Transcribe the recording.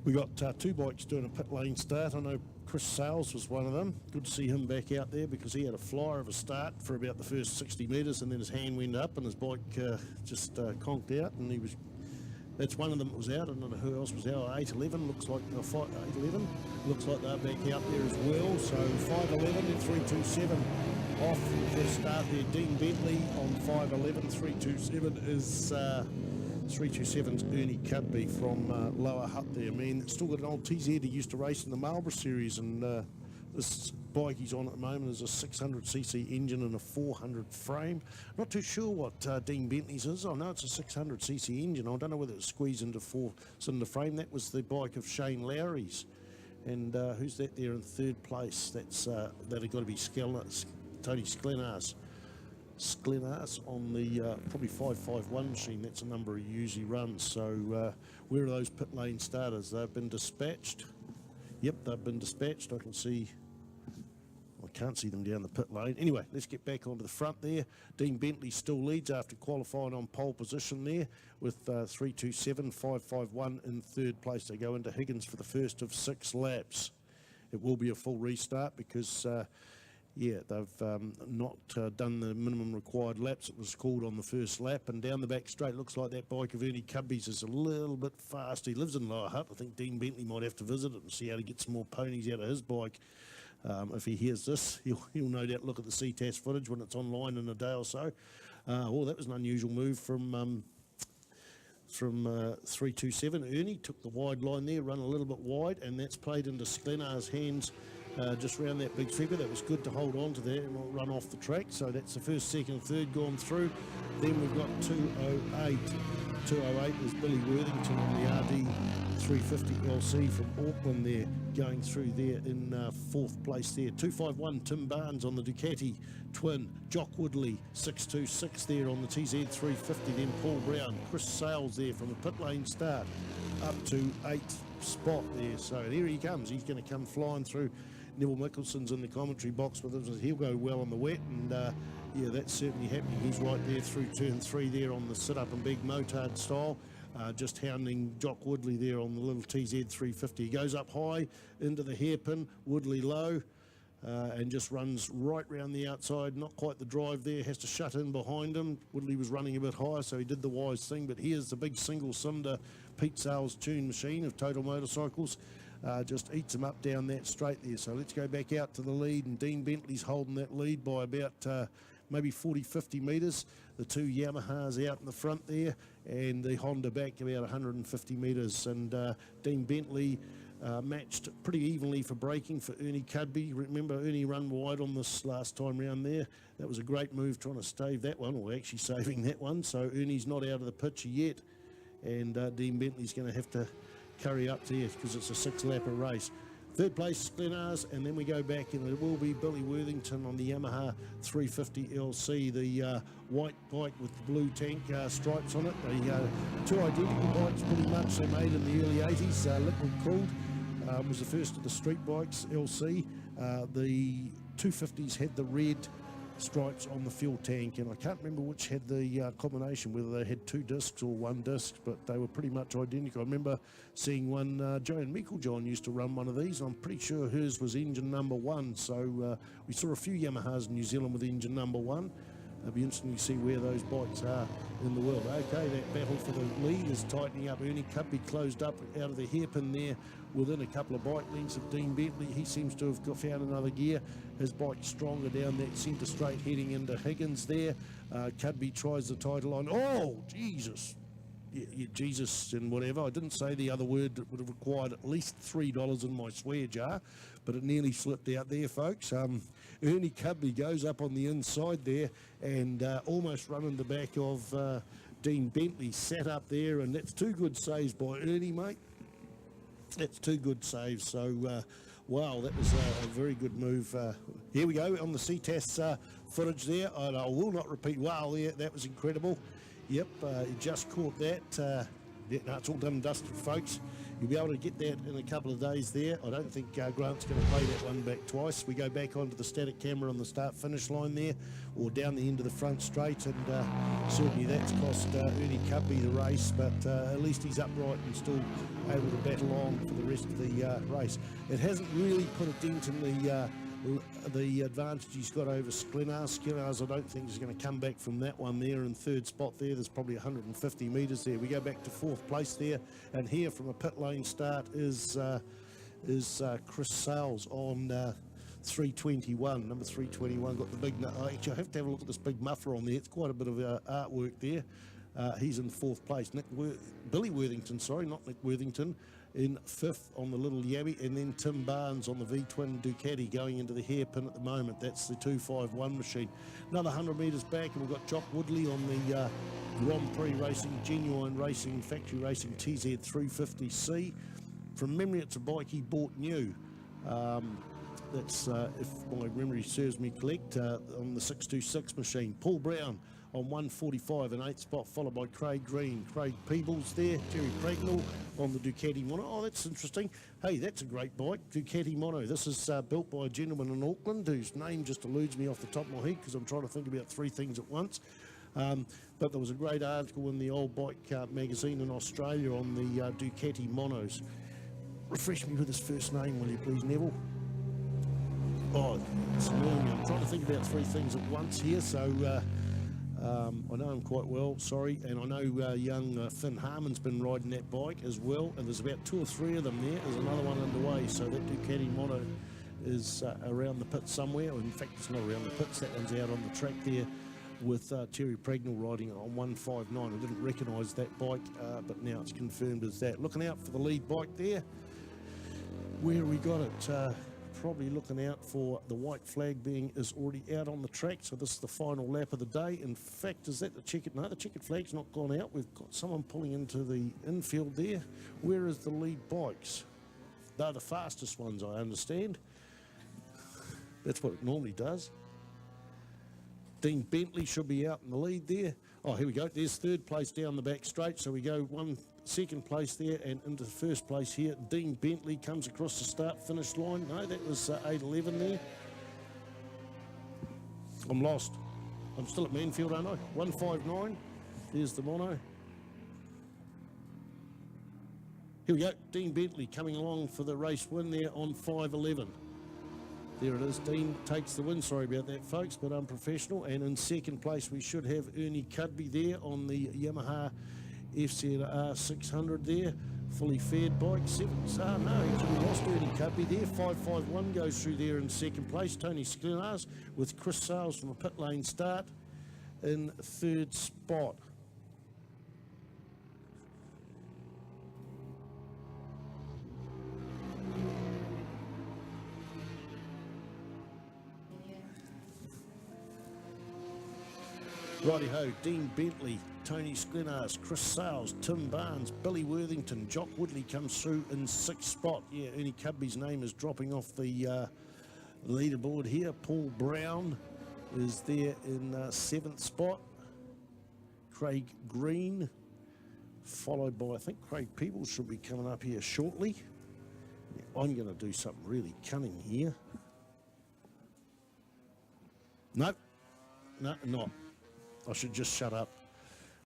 We got two bikes doing a pit lane start. I know Chris Sales was one of them. Good to see him back out there because he had a flyer of a start for about the first 60 metres and then his hand went up and his bike just conked out, and he was. That's one of them that was out. I don't know who else was out. 811 looks like 811 looks like they're back out there as well. So 511 and 327 off the start there. Dean Bentley on 511. 327 is 327's Ernie Cudby from Lower Hutt there. Man, still got an old TZ he used to race in the Marlborough series, and this bike he's on at the moment is a 600cc engine and a 400 frame. Not too sure what Dean Bentley's is. I know it's a 600cc engine. I don't know whether it's squeezed into 4-cylinder frame. That was the bike of Shane Lowry's. And who's that there in third place? That'd got to be Tony Sklenars on the probably 551 machine. That's a number he usually runs. So where are those pit lane starters? They've been dispatched. Yep, they've been dispatched. I can't see them down the pit lane. Anyway, let's get back onto the front there. Dean Bentley still leads after qualifying on pole position there with 327, 551 in third place. They go into Higgins for the first of 6 laps. It will be a full restart because they've not done the minimum required laps. It was called on the first lap, and down the back straight looks like that bike of Ernie Cudby's is a little bit fast. He lives in Lower Hutt. I think Dean Bentley might have to visit it and see how to get some more ponies out of his bike. If he hears this, he'll no doubt look at the Ctas footage when it's online in a day or so. Well, that was an unusual move from 327. Ernie took the wide line there, run a little bit wide, and that's played into Sklenar's hands just round that big figure. That was good to hold on to there and not run off the track. So that's the first, second, third gone through. Then we've got 208. 208 was Billy Worthington on the RD 350 LC from Auckland there, going through there in fourth place there. 251 Tim Barnes on the Ducati twin. Jock Woodley 626 there on the TZ 350. Then Paul Brown, Chris Sales there from the pit lane start up to 8th spot there. So there he comes. He's going to come flying through. Neville Mickelson's in the commentary box with us. He'll go well on the wet, and yeah, that's certainly happening. He's right there through turn 3 there on the sit-up and big motard style, just hounding Jock Woodley there on the little TZ 350. He goes up high into the hairpin, Woodley low, and just runs right round the outside. Not quite the drive there, has to shut in behind him. Woodley was running a bit higher, so he did the wise thing, but here's the big single-cylinder Pete Sales tune machine of Total Motorcycles. Just eats him up down that straight there. So let's go back out to the lead, and Dean Bentley's holding that lead by about maybe 40-50 metres. The two Yamahas out in the front there, and the Honda back about 150 metres. And Dean Bentley matched pretty evenly for braking for Ernie Cudby. Remember, Ernie run wide on this last time round there. That was a great move trying to stave that one, or actually saving that one. So Ernie's not out of the picture yet, and Dean Bentley's going to have to curry up there because it's a 6-lapper race. Third place Sklenars, and then we go back, and it will be Billy Worthington on the Yamaha 350 LC, the white bike with the blue tank stripes on it. Two identical bikes pretty much. They made in the early 80s. Liquid cooled was the first of the street bikes, LC. The 250s had the red stripes on the fuel tank, and I can't remember which had the combination, whether they had 2 discs or 1 disc, but they were pretty much identical. I remember seeing one, Joan Meiklejohn used to run one of these. I'm pretty sure hers was engine number 1, so we saw a few Yamahas in New Zealand with engine number 1. It'll be interesting to see where those bikes are in the world. Okay, that battle for the lead is tightening up. Ernie Cudby closed up out of the hairpin there within a couple of bike lengths of Dean Bentley. He seems to have found another gear. His bike's stronger down that centre straight heading into Higgins there. Cudby tries the title on. Oh, Jesus. Yeah, Jesus and whatever. I didn't say the other word that would have required at least $3 in my swear jar, but it nearly slipped out there, folks. Ernie Cudby goes up on the inside there and almost running the back of Dean Bentley. Sat up there, and that's 2 good saves by Ernie, mate. That's 2 good saves. So, wow, that was a very good move. Here we go on the Ctas footage there. I will not repeat. Wow, there, that was incredible. Yep, he just caught that. Yeah, no, it's all done and dusted, folks. You'll be able to get that in a couple of days there. I don't think Grant's going to play that one back twice. We go back onto the static camera on the start-finish line there, or down the end of the front straight, and certainly that's cost Ernie Cubby the race, but at least he's upright and still able to battle on for the rest of the race. It hasn't really put a dent in the advantage he's got over Ctas. Ctas, I don't think is going to come back from that one there in third spot there. There's probably 150 metres there. We go back to fourth place there, and here from a pit lane start is Chris Sales on 321, number 321. Got the big, actually I have to have a look at this big muffler on there. It's quite a bit of artwork there. He's in fourth place. Billy Worthington, sorry, not Nick Worthington, in fifth on the little Yabby, and then Tim Barnes on the V-twin Ducati going into the hairpin at the moment. That's the 251 machine. Another 100 metres back, and we've got Jock Woodley on the Grand Prix Racing, Genuine Racing, Factory Racing TZ 350C. From memory, it's a bike he bought new. That's, if my memory serves me correct, on the 626 machine. Paul Brown on 145 in 8th spot, followed by Craig Green, Craig Peebles there, Terry Pragnell on the Ducati Mono. Oh, that's interesting. Hey, that's a great bike, Ducati Mono. This is built by a gentleman in Auckland whose name just eludes me off the top of my head because I'm trying to think about three things at once. But there was a great article in the Old Bike magazine in Australia on the Ducati Monos. Refresh me with his first name, will you please, Neville? Oh, it's annoying me. I'm trying to think about three things at once here, so I know him quite well, sorry, and I know young Finn Harmon's been riding that bike as well, and there's about 2 or 3 of them there. There's another one underway, so that Ducati Mono is around the pit somewhere. In fact, it's not around the pits, that one's out on the track there with Terry Pragnell riding on 159. I didn't recognise that bike, but now it's confirmed as that. Looking out for the lead bike there. Where we got it, probably looking out for the white flag being is already out on the track, so this is the final lap of the day. In fact, is that the checkered? No, the checkered flag's not gone out. We've got someone pulling into the infield there. Where is the lead bikes? They're the fastest ones, I understand. That's what it normally does. Dean Bentley should be out in the lead there. Oh, here we go. There's third place down the back straight, so we go second place there and into the first place here. Dean Bentley comes across the start-finish line. No, that was 8:11 there. I'm lost. I'm still at Manfield, aren't I? 159. There's the mono. Here we go. Dean Bentley coming along for the race win there on 5:11. There it is. Dean takes the win. Sorry about that, folks, but unprofessional. And in second place, we should have Ernie Cudby there on the Yamaha FZR 600 there. Fully fared bike. No, actually we lost Ernie Cudby there. 551 goes through there in second place. Tony Ctas with Chris Sales from a pit lane start in third spot. Righty-ho, Dean Bentley, Tony Ctas, Chris Sales, Tim Barnes, Billy Worthington, Jock Woodley comes through in sixth spot. Yeah, Ernie Cudby's name is dropping off the leaderboard here. Paul Brown is there in seventh spot. Craig Green, followed by, I think Craig Peebles should be coming up here shortly. Yeah, I'm going to do something really cunning here. No, not. I should just shut up.